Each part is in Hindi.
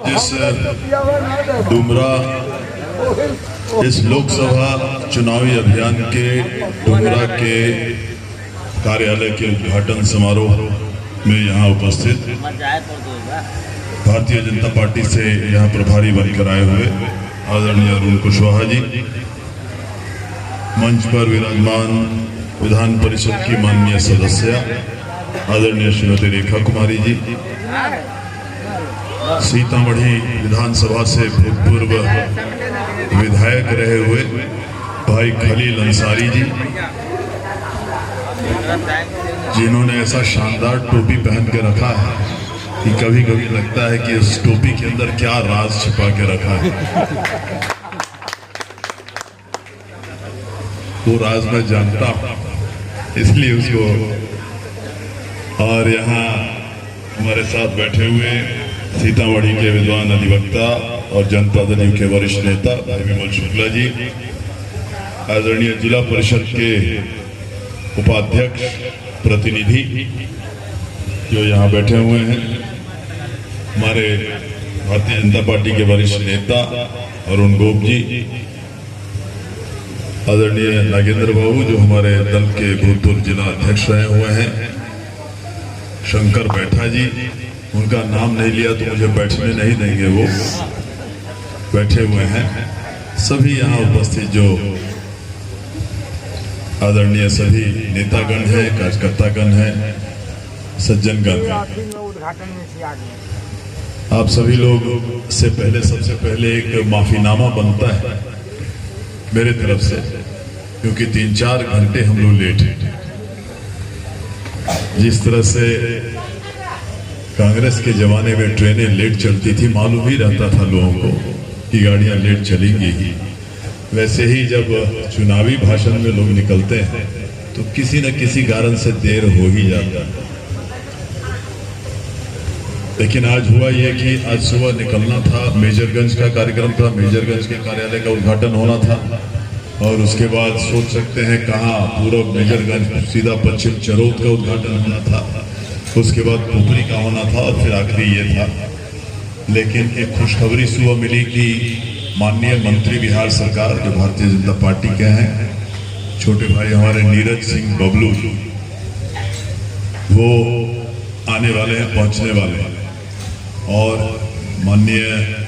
इस डुमरा इस लोकसभा चुनावी अभियान के डुमरा के कार्यालय के उद्घाटन समारोह में यहाँ उपस्थित भारतीय जनता पार्टी से यहाँ प्रभारी बनकर आए हुए आदरणीय अरुण कुशवाहा जी, मंच पर विराजमान विधान परिषद की माननीय सदस्य आदरणीय श्रीमती रेखा कुमारी जी, सीतामढ़ी विधानसभा से भूतपूर्व विधायक रहे हुए भाई खलील अंसारी जी, जिन्होंने ऐसा शानदार टोपी पहन के रखा है कि कभी कभी लगता है कि उस टोपी के अंदर क्या राज छिपा के रखा है। वो राज मैं जानता हूं, इसलिए उसको। और यहाँ हमारे साथ बैठे हुए सीतामढ़ी के विद्वान अधिवक्ता और जनप्रतिनिधियों के वरिष्ठ नेता भाई विमल शुक्ला जी, आदरणीय जिला परिषद के उपाध्यक्ष प्रतिनिधि जो यहाँ बैठे हुए हैं, हमारे भारतीय जनता पार्टी के वरिष्ठ नेता अरुण गोप जी, आदरणीय नागेंद्र बाबू जो हमारे दल के भूतपूर्व जिला अध्यक्ष रहे हुए हैं, शंकर बैठा जी, उनका नाम नहीं लिया तो मुझे बैठने नहीं देंगे, वो बैठे हुए हैं, सभी यहाँ उपस्थित जो आदरणीय सभी नेतागण हैं, कार्यकर्तागण हैं, सज्जनगण हैं, आप सभी लोग से पहले सबसे पहले एक माफीनामा बनता है मेरे तरफ से, क्योंकि 3-4 घंटे हम लोग लेट हैं। जिस तरह से कांग्रेस के जमाने में ट्रेनें लेट चलती थी, मालूम ही रहता था लोगों को कि गाड़ियां लेट चलेंगी ही, वैसे ही जब चुनावी भाषण में लोग निकलते हैं तो किसी न किसी कारण से देर हो ही जाता है। लेकिन आज हुआ यह कि आज सुबह निकलना था, मेजरगंज का कार्यक्रम था, मेजरगंज के कार्यालय का उद्घाटन होना था, और उसके बाद सोच सकते हैं कहाँ पूर्व मेजरगंज सीधा पश्चिम चरोद का उद्घाटन होना था, उसके बाद पुपरी का होना था, और फिर आखिरी ये था। लेकिन एक खुशखबरी सुबह मिली कि माननीय मंत्री बिहार सरकार जो भारतीय जनता पार्टी के हैं, छोटे भाई हमारे नीरज सिंह बबलू, वो आने वाले हैं, पहुंचने वाले हैं, और माननीय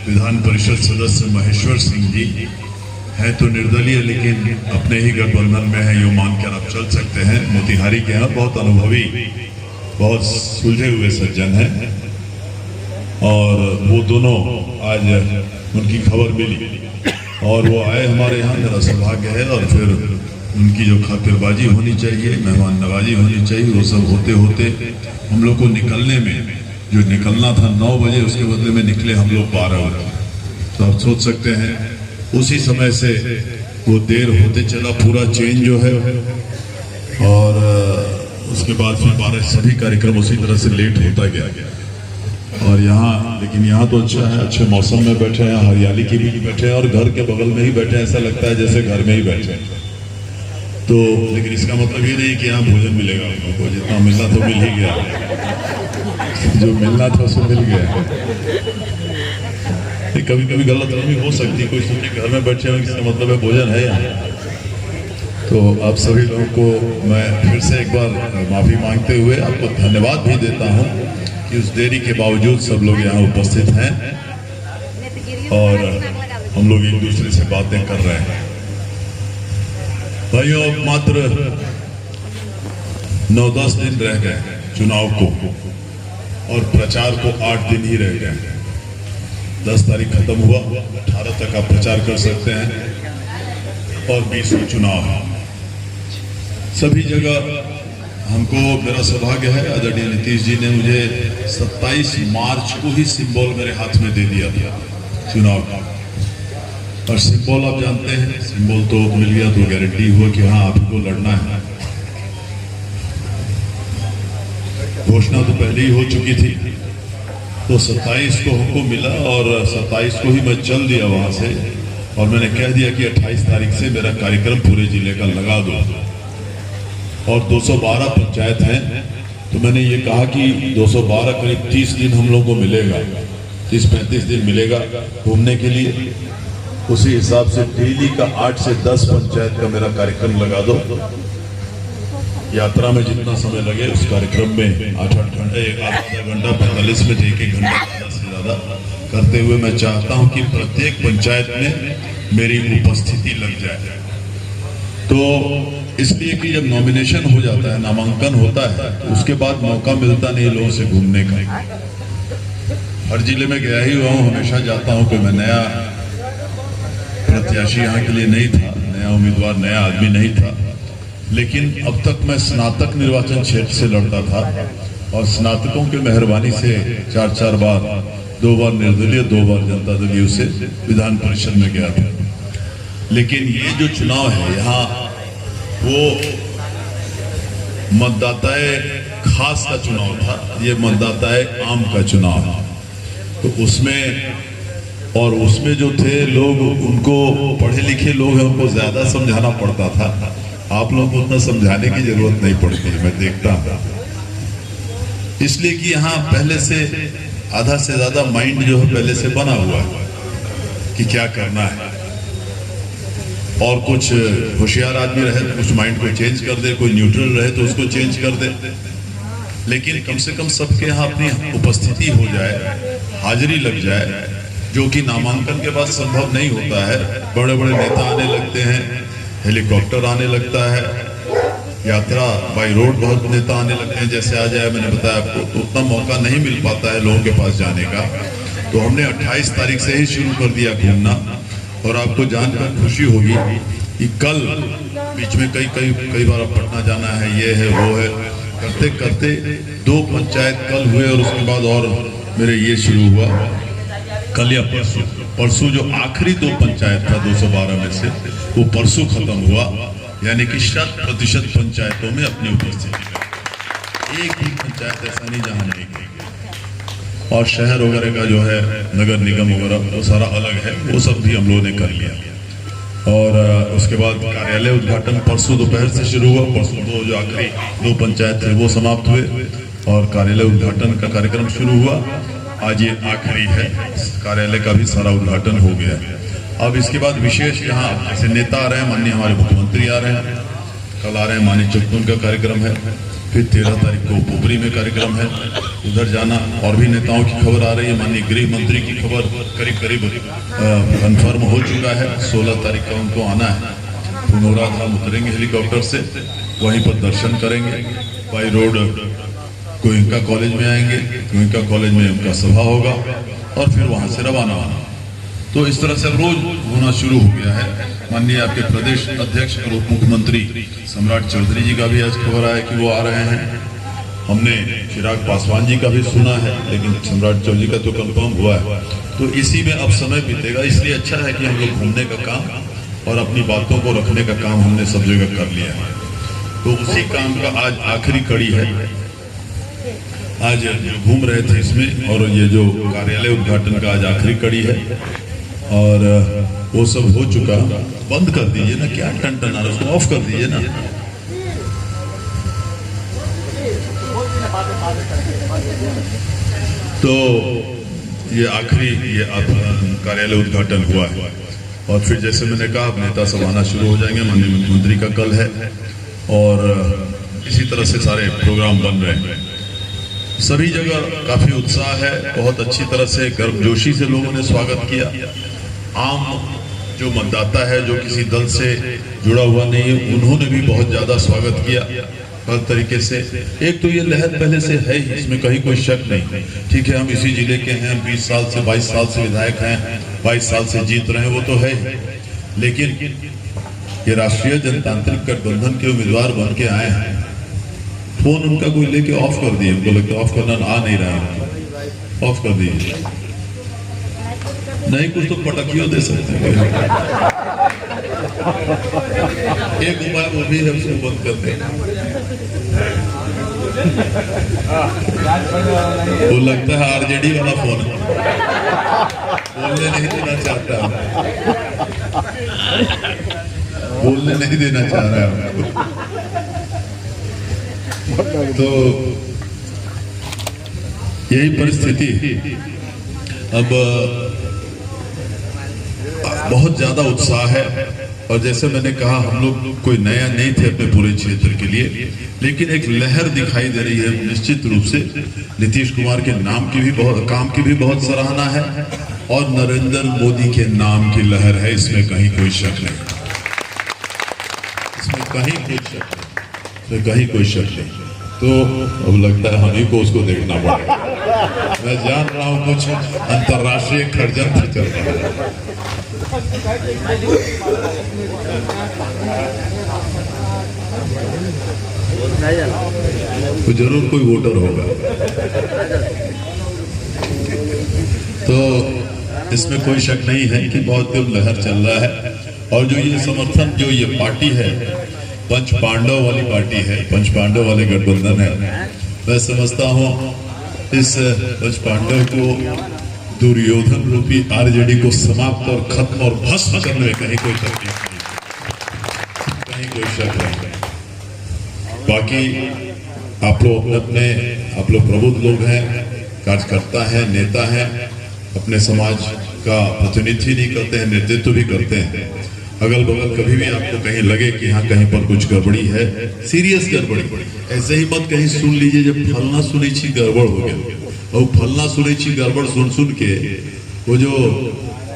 विधान परिषद सदस्य महेश्वर सिंह जी हैं तो निर्दलीय, लेकिन अपने ही गठबंधन में है, यूं मानकर आप चल सकते हैं, मोतिहारी के हैं, बहुत अनुभवी, बहुत सुलझे हुए सज्जन हैं, और वो दोनों आज उनकी खबर मिली और वो आए हमारे यहाँ, मेरा सौभाग्य है। और फिर उनकी जो खातिरबाजी होनी चाहिए, मेहमान नवाजी होनी चाहिए, वो सब होते होते हम लोग को निकलने में, जो निकलना था 9 बजे, उसके बदले में निकले हम लोग 12 बजे। तो आप सोच सकते हैं उसी समय से वो देर होते चला, पूरा चेंज जो है, और उसके बाद फिर 12 सभी कार्यक्रम उसी तरह से लेट होता गया। और यहाँ, लेकिन यहाँ तो अच्छा है, अच्छे मौसम में बैठे हैं, हरियाली के बीच बैठे हैं, और घर के बगल में ही बैठे हैं, ऐसा लगता है जैसे घर में ही बैठे हैं। तो लेकिन इसका मतलब ये नहीं कि यहाँ भोजन मिलेगा हम लोग को, जितना मिलना तो मिल ही गया, जो मिलना था उसको मिल गया। कभी कभी गलतफहमी हो सकती है, कोई सोचे घर में बैठे हैं इसका मतलब है भोजन है यहाँ। तो आप सभी लोगों को मैं फिर से एक बार माफी मांगते हुए आपको धन्यवाद भी देता हूँ कि उस देरी के बावजूद सब लोग यहाँ उपस्थित हैं और हम लोग एक दूसरे से बातें कर रहे हैं। भाइयों, अब मात्र 9-10 दिन रह गए चुनाव को, और प्रचार को 8 दिन ही रह गए। 10 तारीख खत्म हुआ, 18 तक आप प्रचार कर सकते हैं, और 20 में चुनाव है। सभी जगह हमको, मेरा सौभाग्य है, आदरणीय नीतीश जी ने मुझे 27 मार्च को ही सिंबल मेरे हाथ में दे दिया था चुनाव का। और सिंबल आप जानते हैं, सिंबल तो मिल गया तो गारंटी हुआ कि हाँ आपको लड़ना है। घोषणा तो पहले ही हो चुकी थी, तो 27 को हमको मिला, और 27 को ही मैं चल दिया वहां से, और मैंने कह दिया कि 28 तारीख से मेरा कार्यक्रम पूरे जिले का लगा दो। और 212 पंचायत हैं, तो मैंने ये कहा कि 212 करीब 30 दिन हम लोग को मिलेगा, 30-35 दिन मिलेगा घूमने के लिए। उसी हिसाब से डेली का 8 से 10 पंचायत का मेरा कार्यक्रम लगा दो। यात्रा में जितना समय लगे उस कार्यक्रम में 8-8 घंटे, आधा घंटा, 45 मिनट, 1-1 घंटा ज़्यादा से ज़्यादा करते हुए मैं चाहता हूं कि प्रत्येक पंचायत में मेरी उपस्थिति लग जाए। तो इसलिए कि जब नॉमिनेशन हो जाता है, नामांकन होता है, तो उसके बाद मौका मिलता नहीं लोगों से घूमने का। हर जिले में गया ही हुआ हूँ, हमेशा जाता हूँ। कोई मैं नया प्रत्याशी यहाँ के लिए नहीं था, नया उम्मीदवार, नया आदमी नहीं था, लेकिन अब तक मैं स्नातक निर्वाचन क्षेत्र से लड़ता था और स्नातकों की मेहरबानी से 4-4 बार, 2 बार निर्दलीय, 2 बार जनता दलीय से विधान परिषद में गया था। लेकिन ये जो चुनाव है यहाँ, वो मतदाताए खास का चुनाव था, ये मतदाताए आम का चुनाव था। तो उसमें जो थे लोग, उनको पढ़े लिखे लोग हैं, उनको ज्यादा समझाना पड़ता था। आप लोगों को उतना समझाने की जरूरत नहीं पड़ती, मैं देखता हूं। इसलिए कि यहाँ पहले से आधा से ज्यादा माइंड जो है पहले से बना हुआ है कि क्या करना है। और कुछ होशियार आदमी रहे तो कुछ माइंड को चेंज कर दे, कोई न्यूट्रल रहे तो उसको चेंज कर दे। लेकिन कम से कम सबके यहाँ अपनी उपस्थिति हो जाए, हाजिरी लग जाए, जो कि नामांकन के बाद संभव नहीं होता है। बड़े बड़े नेता आने लगते हैं, हेलीकॉप्टर आने लगता है, यात्रा बाई रोड बहुत नेता आने लगते हैं। जैसे आज आया, मैंने बताया आपको, तो उतना मौका नहीं मिल पाता है लोगों के पास जाने का। तो हमने 28 तारीख से ही शुरू कर दिया घूमना। और आपको जानकर खुशी होगी कि कल बीच में कई बार पटना जाना है, ये है वो है, करते करते 2 पंचायत कल हुए और उसके बाद और मेरे ये शुरू हुआ कल या परसों जो आखिरी 2 पंचायत था 212 में से, वो परसों खत्म हुआ। यानी कि 100% पंचायतों में अपनी उपस्थिति है। एक भी पंचायत ऐसा नहीं जहां नहीं गई। और शहर वगैरह का जो है, नगर निगम वगैरह, वो सारा अलग है, वो सब भी हम लोगों ने कर लिया। और उसके बाद कार्यालय उद्घाटन परसों दोपहर से शुरू हुआ। परसों जो आखिरी 2 पंचायत थे वो समाप्त हुए और कार्यालय उद्घाटन का कार्यक्रम शुरू हुआ। आज ये आखिरी है, कार्यालय का भी सारा उद्घाटन हो गया है। अब इसके बाद विशेष यहाँ जैसे नेता आ रहे हैं, माननीय हमारे मुख्यमंत्री आ रहे हैं, कल आ रहे हैं, माननीय चक्कुन का कार्यक्रम है, फिर 13 तारीख को पोपरी में कार्यक्रम है, उधर जाना। और भी नेताओं की खबर आ रही है, माननीय गृह मंत्री की खबर करीब कन्फर्म हो चुका है। 16 तारीख का उनको आना है, पुनौरा धाम उतरेंगे हेलीकॉप्टर से, वहीं पर दर्शन करेंगे, बाई रोड गोयनका कॉलेज में आएंगे, गोयनका कॉलेज में उनका सभा होगा और फिर वहां से रवाना होना। तो इस तरह से रोज होना शुरू हो गया है। माननीय आपके प्रदेश अध्यक्ष और उप मुख्यमंत्री सम्राट चौधरी जी का भी आज खबर आया कि वो आ रहे हैं। हमने चिराग पासवान जी का भी सुना है, लेकिन सम्राट चौधरी का तो कंफर्म हुआ है। तो इसी में अब समय बीतेगा। इसलिए अच्छा है कि हम लोग घूमने का काम और अपनी बातों को रखने का काम हमने सब जगह कर लिया है। तो उसी काम का आज आखिरी कड़ी है। आज घूम रहे थे इसमें, और ये जो कार्यालय उद्घाटन का आज आखिरी कड़ी है और वो सब हो चुका। बंद कर दीजिए ना, क्या टन टन आ रहा है, उसको ऑफ कर दीजिए ना। तो ये आखिरी ये कार्यालय उद्घाटन हुआ है और फिर जैसे मैंने कहा नेता सब आना शुरू हो जाएंगे। माननीय मुख्यमंत्री का कल है और इसी तरह से सारे प्रोग्राम बन रहे हैं। सभी जगह काफी उत्साह है, बहुत अच्छी तरह से गर्मजोशी से लोगों ने स्वागत किया। आम जो मतदाता है, जो किसी दल से जुड़ा हुआ नहीं है, उन्होंने भी बहुत ज्यादा स्वागत किया हर तरीके से। एक तो ये लहर पहले से है ही, इसमें कहीं कोई शक नहीं। ठीक है, हम इसी जिले के हैं, 20 साल से 22 साल से विधायक हैं, 22 साल से जीत रहे हैं, वो तो है ही। लेकिन ये राष्ट्रीय जनतांत्रिक गठबंधन के उम्मीदवार बन के आए हैं। फोन उनका कोई लेके ऑफ कर दिए, उनको लगता है ऑफ करना आ नहीं रहा है, ऑफ कर दिए। नहीं कुछ तो पटकियों दे सकते हैं, एक उपाय वो भी है, उसको बंद कर दें। वो लगता है आरजेडी वाला फोन बोलने नहीं देना चाहता, बोलने नहीं देना चाह रहा है। तो यही परिस्थिति अब बहुत ज़्यादा उत्साह है और जैसे मैंने कहा हम लोग कोई नया नहीं थे अपने पूरे क्षेत्र के लिए, लेकिन एक लहर दिखाई दे रही है निश्चित रूप से। नीतीश कुमार के नाम की भी काम की भी बहुत सराहना है और नरेंद्र मोदी के नाम की लहर है, इसमें कहीं कोई शक नहीं, इसमें कहीं कोई शक नहीं, इसमें कहीं कोई शक नहीं। तो अब लगता है हम ही को उसको देखना पड़ेगा। मैं जान रहा हूँ कुछ अंतर्राष्ट्रीय षड्यंत्र चल रहा है। तो जरूर कोई वोटर होगा, तो इसमें कोई शक नहीं है कि बहुत तेज लहर चल रहा है। और जो ये समर्थन, जो ये पार्टी है, पंच पांडव वाली पार्टी है, पंच पांडव वाले गठबंधन है, मैं समझता हूँ इस पंच पांडव को दुर्योधन रूपी आरजेडी को समाप्त और खत्म और भस्म करने में कहीं कोई शक नहीं, कहीं कोई शक नहीं। बाकी आप लोग अपने आप लोग प्रबुद्ध लोग हैं, कार्यकर्ता हैं, नेता हैं, अपने समाज का प्रतिनिधि नहीं करते हैं, नेतृत्व भी करते हैं। अगल बगल कभी भी आपको कहीं लगे कि यहाँ कहीं पर कुछ गड़बड़ी है, सीरियस गड़बड़ी, ऐसे ही मत कहीं सुन लीजिए जब फलना सुनी छी गड़बड़ हो गया, और फलना सुनी छी गड़बड़ सुन के वो जो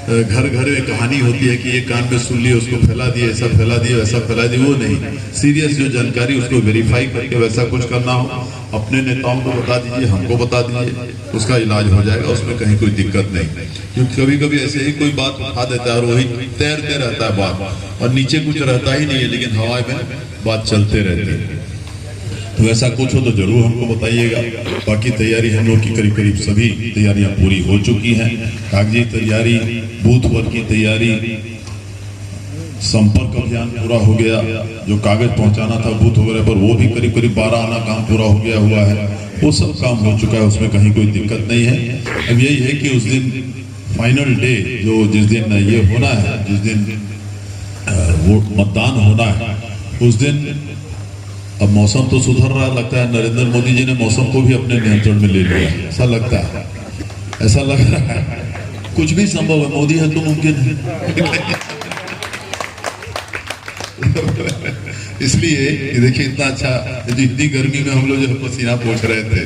घर घर में कहानी होती है कि ये कान में सुन लिया उसको फैला दिए, ऐसा फैला दिया वैसा फैला दिया, वो नहीं। सीरियस जो जानकारी उसको वेरीफाई करके वैसा कुछ करना हो अपने नेताओं को बता दीजिए, हमको बता दीजिए, उसका इलाज हो जाएगा, उसमें कहीं कोई दिक्कत नहीं। क्योंकि कभी कभी ऐसे ही कोई बात उठा देता है और वही तैरते रहता है बात, और नीचे कुछ रहता ही नहीं है, लेकिन हवा में बात चलते रहती है। तो ऐसा कुछ हो तो जरूर हमको बताइएगा। बाकी तैयारी हम लोग की करीब करीब सभी तैयारियां पूरी हो चुकी हैं। कागजी तैयारी, बूथ पर की तैयारी, संपर्क अभियान पूरा हो गया, जो कागज पहुंचाना था बूथ वगैरह पर वो भी करीब करीब 12 आना काम पूरा हो गया हुआ है, वो सब काम हो चुका है, उसमें कहीं कोई दिक्कत नहीं है। अब यही है कि उस दिन फाइनल डे जो जिस दिन ये होना है, जिस दिन वोट मतदान होना है, उस दिन अब मौसम तो सुधर रहा लगता है, नरेंद्र मोदी जी ने मौसम को भी अपने नियंत्रण में ले लिया, ऐसा लगता है, ऐसा लग रहा है। कुछ भी संभव है, मोदी है तो मुमकिन है। इसलिए देखिए इतना अच्छा, इतनी गर्मी में हम लोग जो पसीना पोंछ रहे थे,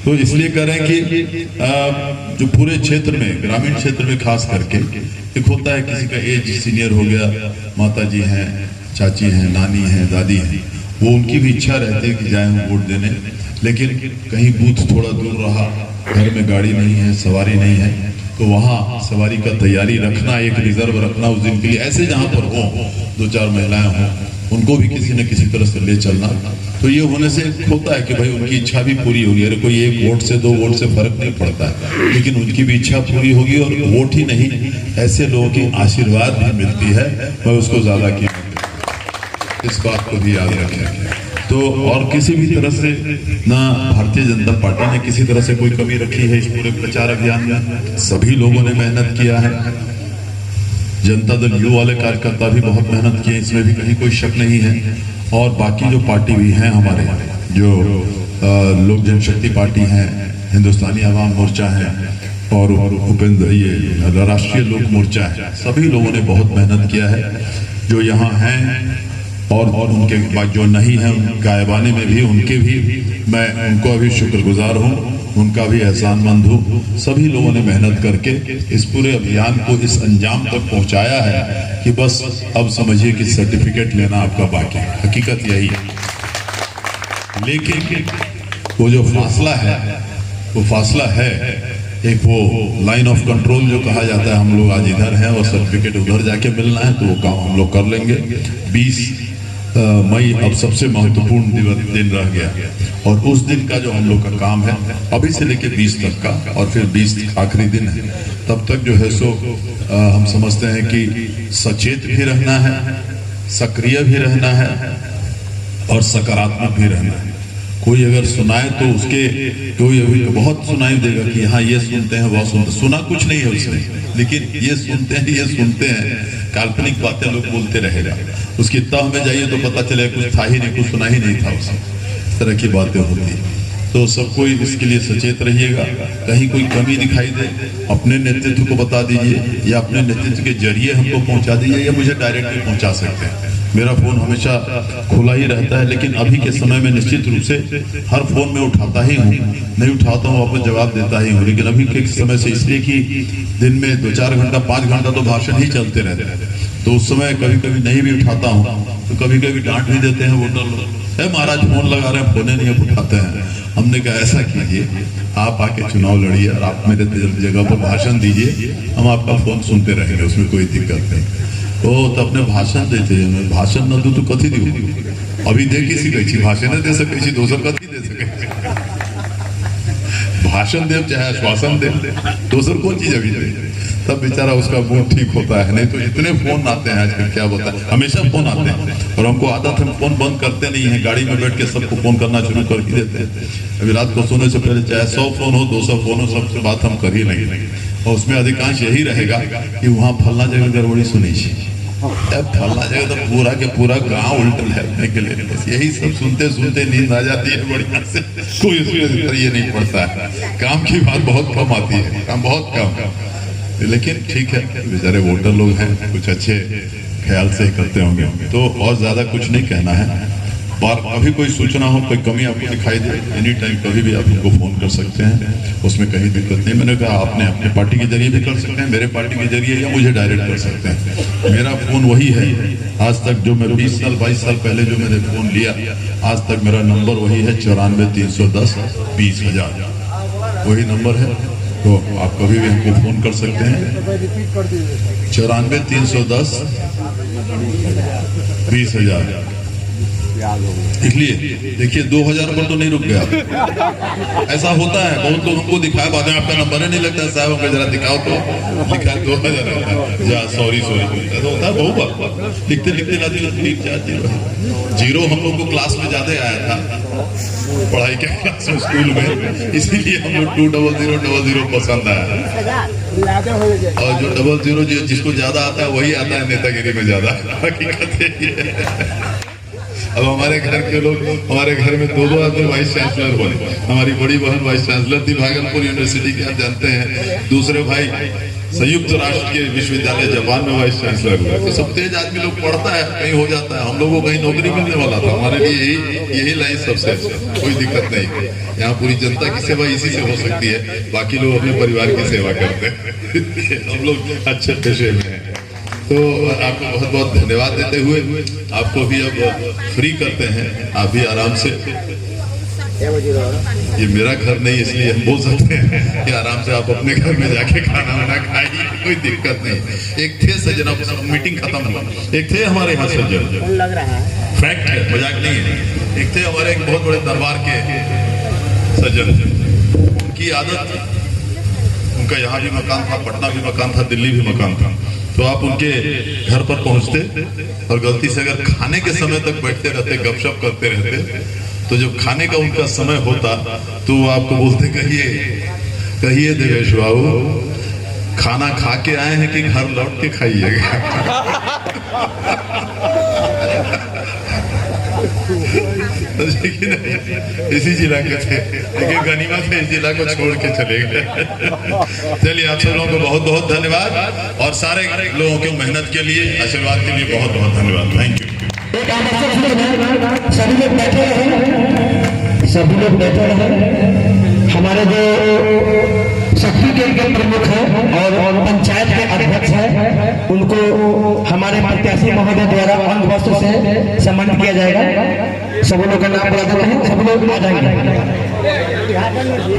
तो इसलिए कह रहे हैं कि जो पूरे क्षेत्र में, ग्रामीण क्षेत्र में खास करके एक होता है किसी का एज सीनियर हो गया, माता जी हैं, चाची हैं, नानी हैं, दादी हैं, वो उनकी भी इच्छा रहती है कि जाए हम वोट देने, लेकिन कहीं बूथ थोड़ा दूर रहा, घर में गाड़ी नहीं है, सवारी नहीं है, तो वहाँ सवारी का तैयारी रखना, एक रिजर्व रखना उस दिन के लिए, ऐसे जहाँ पर हो 2-4 महिलाएं हों, उनको भी किसी न किसी तरह से ले चलना। तो ये होने से होता है कि भाई उनकी इच्छा भी पूरी होगी। अरे कोई 1 वोट से 2 वोट से फर्क नहीं पड़ता है, लेकिन उनकी भी इच्छा पूरी होगी, और वोट ही नहीं, ऐसे लोगों की आशीर्वाद भी मिलती है, मैं उसको ज्यादा की, इस बात को भी याद रखें। तो और किसी भी तरह से ना भारतीय जनता पार्टी ने किसी तरह से कोई कमी रखी है इस पूरे प्रचार अभियान में, सभी लोगों ने मेहनत किया है। जनता दल यू वाले कार्यकर्ता भी बहुत मेहनत किए, इसमें भी कहीं कोई शक नहीं है। और बाकी जो पार्टी भी हैं हमारे, जो लोक जनशक्ति पार्टी हैं, हिंदुस्तानी आवाम मोर्चा है, और उपेंद्र ये राष्ट्रीय लोक मोर्चा है, सभी लोगों ने बहुत मेहनत किया है। जो यहाँ हैं और उनके बाद जो नहीं है, गायबाने में भी उनके भी मैं उनको अभी शुक्रगुजार हूँ, उनका भी एहसानमंद हूँ। सभी लोगों ने मेहनत करके इस पूरे अभियान को इस अंजाम तक पहुँचाया है कि बस अब समझिए कि सर्टिफिकेट लेना आपका बाकी है, हकीकत यही है। लेकिन वो जो फासला है, वो फासला है एक वो लाइन ऑफ कंट्रोल जो कहा जाता है, हम लोग आज इधर हैं और सर्टिफिकेट उधर जाके मिलना है, तो वो काम हम लोग कर लेंगे। 20 मई अब सबसे महत्वपूर्ण दिन रह गया, और उस दिन का जो हम लोग का काम है अभी से लेके 20 तक का, और फिर 20 आखिरी दिन है, तब तक जो है सो हम समझते हैं कि सचेत भी रहना है, सक्रिय भी रहना है, और सकारात्मक भी रहना है। कोई अगर सुनाए तो उसके, कोई अभी बहुत सुनाई देगा कि हाँ ये सुनते हैं, वह सुनते, सुना कुछ नहीं है उसने, लेकिन ये सुनते हैं, ये सुनते हैं, काल्पनिक बातें लोग बोलते रहेगा, उसकी तह में जाइए तो पता चले कुछ था ही नहीं, कुछ सुना ही नहीं था उसे, इस तरह की बातें होती। तो सबको इसके लिए सचेत रहिएगा। कहीं कोई कमी दिखाई दे अपने नेतृत्व को बता दीजिए, या अपने नेतृत्व के जरिए हमको पहुंचा दीजिए, या मुझे डायरेक्टली पहुंचा सकते हैं। मेरा फोन हमेशा खुला ही रहता है, लेकिन अभी के समय में निश्चित रूप से हर फोन में उठाता ही हूँ, नहीं उठाता हूँ वापस जवाब देता ही हूँ। लेकिन अभी के समय से इसलिए कि दिन में 2-4 घंटा 5 घंटा तो भाषण ही चलते रहते हैं, तो उस समय कभी कभी नहीं भी उठाता हूँ, तो कभी कभी डांट भी देते हैं वोटर लोग, है महाराज फोन लगा रहे हैं, फोने नहीं उठाते हैं। हमने कहा ऐसा कीजिए, आप आके चुनाव लड़िए और आप मेरे जगह पर भाषण दीजिए, हम आपका फोन सुनते रहेंगे, उसमें कोई दिक्कत नहीं। तो अपने भाषण देते हैं, भाषण न दू तो कथी दू, अभी दे किसी कही भाषण दे सके, दोसर कथी दे सके, भाषण दे चाहे आश्वासन दे, दोसर कौन चीज अभी दे, तब बेचारा उसका मूड ठीक होता है। नहीं तो इतने फोन आते हैं आजकल, क्या होता है हमेशा फोन आते हैं, और हमको आदत है फोन बंद करते नहीं है, गाड़ी में बैठ के सबको फोन करना शुरू कर ही देते हैं। अभी रात को सोने से पहले चाहे 100 फोन हो 200 फोन हो, सबसे बात हम कर ही नहीं, और उसमें अधिकांश यही रहेगा कि वहाँ फलना जगह गड़बड़ी सुनी चाहिए, फलना जगह तो पूरा के पूरा गांव उल्टल है के लिए, बस यही सब सुनते सुनते नींद आ जाती है बढ़िया से, कोई इसमें ये नहीं पड़ता है। काम की बात बहुत कम आती है, काम बहुत कम, लेकिन ठीक है, बेचारे वोटर लोग हैं, कुछ अच्छे ख्याल से ही करते होंगे, तो और ज्यादा कुछ नहीं कहना है। और अभी कोई सूचना हो, कोई कमी आपको दिखाई दे, एनी टाइम कभी भी आप उनको फोन कर सकते हैं, उसमें कहीं दिक्कत नहीं। मैंने कहा आपने अपने पार्टी के जरिए भी कर सकते हैं, मेरे पार्टी के जरिए, या मुझे डायरेक्ट कर सकते हैं। मेरा फोन वही है, आज तक जो मैं 20 साल 22 साल पहले जो मैंने फोन लिया, आज तक मेरा नंबर वही है, 94 310 20,000, वही नंबर है। तो आप कभी भी हमको फोन कर सकते हैं, 94 310 20,000। इसलिए देखिए 2000 पर तो नहीं रुक गया, ऐसा होता है, बहुत लोग हमको दिखाया, बाद में आपका नंबर ही नहीं लगता साहब, हमको जरा दिखाओ तो, लिखा 2000 या सॉरी तो होता है बहुत बार, लिखते लिखते जीरो हम लोग को क्लास में ज्यादा आया था, पढ़ाई के क्लास में स्कूल में, इसीलिए हम लोग 20000 पसंद आया, और जो 00 जिसको ज्यादा आता है वही आता है नेतागिरी में ज्यादा, हकीकत है। अब हमारे घर के लोग, हमारे घर में 2 आदमी वाइस चांसलर बने, हमारी बड़ी बहन वाइस चांसलर थी भागलपुर यूनिवर्सिटी की, आप जानते हैं, दूसरे भाई संयुक्त राष्ट्र के विश्वविद्यालय जापान में वाइस चांसलर हुए। तो सब तेज आदमी लोग पढ़ता है, कहीं हो जाता है, हम लोगों को कहीं नौकरी मिलने वाला था, हमारे लिए यही लाइन सबसे अच्छा, कोई दिक्कत नहीं। यहाँ पूरी जनता की सेवा इसी से हो सकती है, बाकी लोग अपने परिवार की सेवा करते हैं, हम लोग अच्छे पेशे में हैं। तो आपको बहुत बहुत धन्यवाद देते हुए, आपको भी अब फ्री करते हैं, आप भी आराम से, ये मेरा घर नहीं इसलिए हम बोल सकते हैं कि आराम से आप अपने घर में जाके खाना वाना खाइए, कोई दिक्कत नहीं। एक थे सज्जन, मीटिंग खत्म हुआ, एक थे हमारे यहाँ सज्जन, लग रहा है फैक्ट है, मजाक नहीं है, एक थे हमारे एक बहुत बड़े दरबार के सज्जन, उनकी आदत, उनका यहाँ भी मकान था, पटना भी मकान था, दिल्ली भी मकान था, तो आप उनके घर पर पहुंचते और गलती से अगर खाने के समय तक बैठते रहते, गपशप करते रहते, तो जब खाने का उनका समय होता तो वो आपको बोलते, कहिए देवेश बाबू खाना खा के आए हैं कि घर लौट के खाइएगा। इसी जिला के थे, लेकिन गनीमत है इस जिला को छोड़ के चले गए। चलिए आप सब लोगों को बहुत बहुत धन्यवाद, और सारे लोगों की मेहनत के लिए, आशीर्वाद के लिए बहुत बहुत धन्यवाद। Thank you. सभी लोग बैठे हैं, सभी लोग बैठे हैं। हमारे जो शक्ति केंद्र के प्रमुख हैं और पंचायत के अध्यक्ष हैं, उनको हमारे प्रत्याशी महोदय द्वारा अंग वस्त्र से सम्मानित किया जाएगा। सब लोगों का नाम बता देते हैं, सब लोग आ जाएंगे।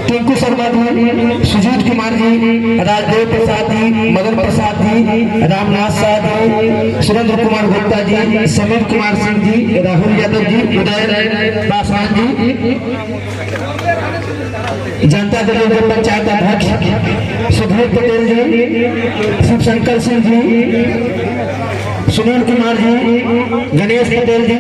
टिंकू शर्मा जी, सुजीत कुमार जी, राजदेव प्रसाद जी, मदन प्रसाद जी, रामनाथ शाह जी, सुरेंद्र कुमार गुप्ता जी, समीर कुमार सिंह जी, राहुल यादव जी, उदय पासवान जी, जनता दल के पंचायत अध्यक्ष सुधीर पटेल जी, शिवशंकर सिंह जी, सुनील कुमार जी, गणेश पटेल जी।